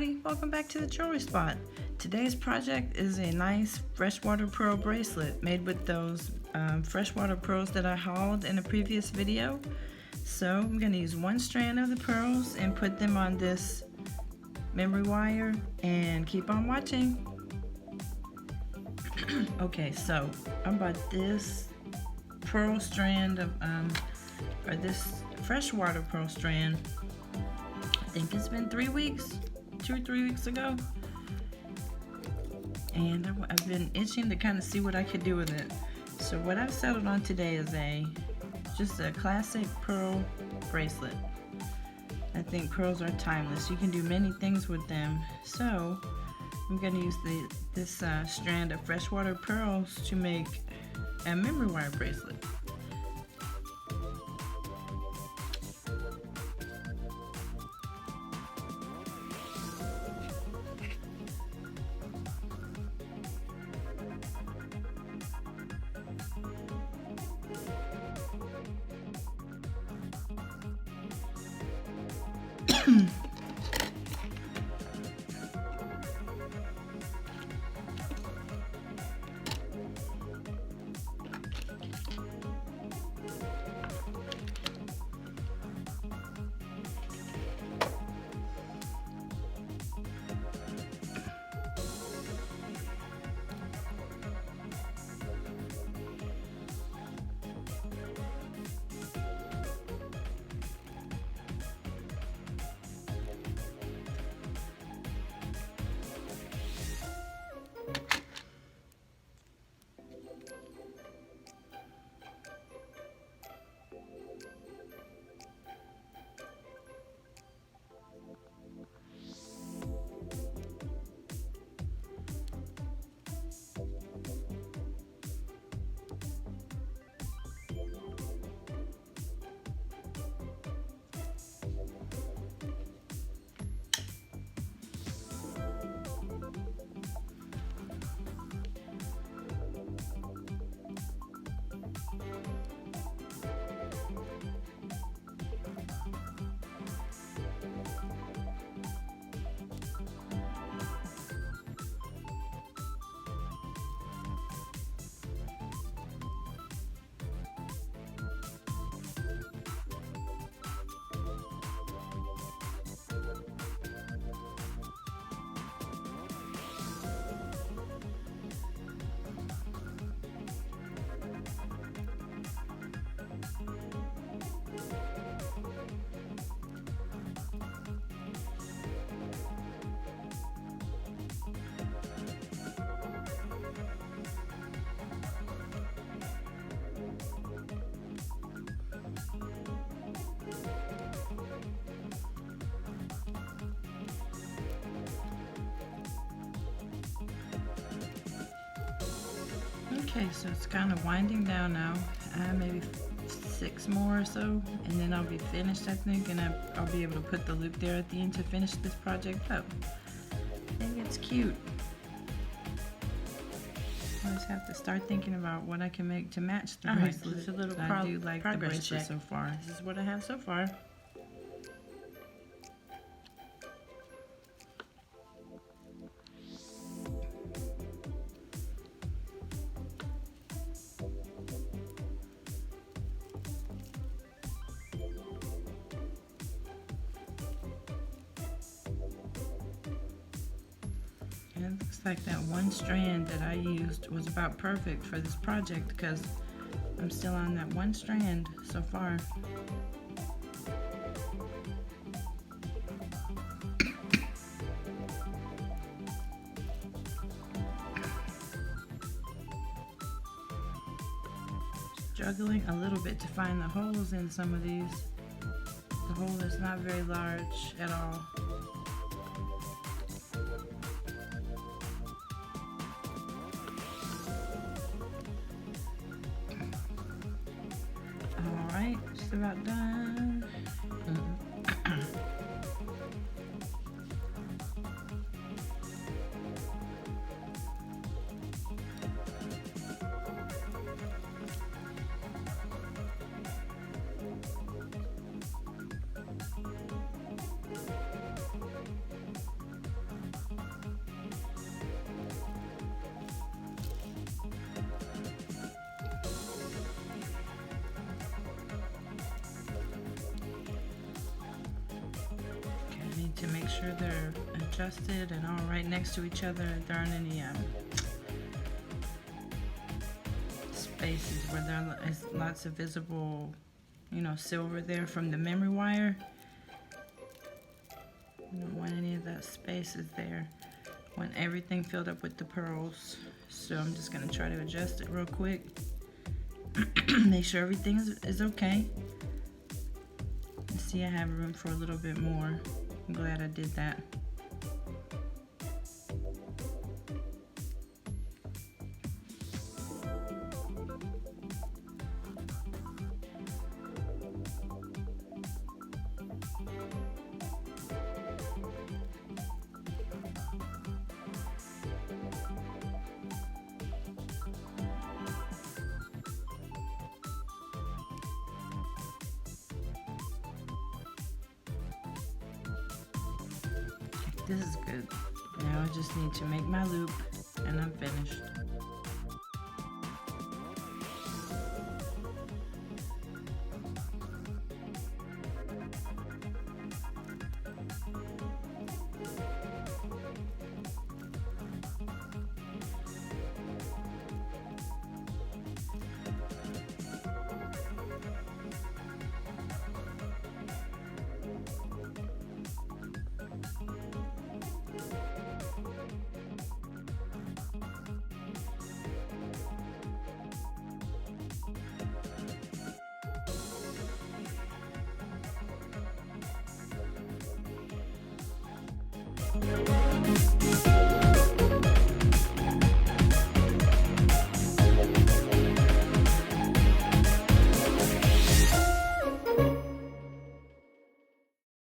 everybody, welcome back to the jewelry spot. Today's project is a nice freshwater pearl bracelet made with those freshwater pearls that I hauled in a previous video. So I'm going to use one strand of the pearls and put them on this memory wire and keep on watching. Okay, so I bought this pearl strand of or this freshwater pearl strand. I think it's been 3 weeks, 2 or 3 weeks ago, and I've been itching to kind of see what I could do with it. So what I've settled on today is just a classic pearl bracelet. I think pearls are timeless. You can do many things with them. So I'm going to use this strand of freshwater pearls to make a memory wire bracelet. Okay, so it's kind of winding down now. Maybe 6 more or so, and then I'll be finished, I think, and I'll be able to put the loop there at the end to finish this project up. I think it's cute. I just have to start thinking about what I can make to match the bracelet. It's a little I do like the bracelet so far. This is what I have so far. And it looks like that one strand that I used was about perfect for this project because I'm still on that one strand so far. Struggling a little bit to find the holes in some of these. The hole is not very large at all. Alright, just about done. sure they're adjusted and all right next to each other. There aren't any spaces where there is lots of visible, you know, silver there from the memory wire. I don't want any of that spaces there. I want everything filled up with the pearls. So I'm just gonna try to adjust it real quick. Make sure everything is okay. See, I have room for a little bit more. I'm glad I did that. This is good. Now I just need to make my loop and I'm finished.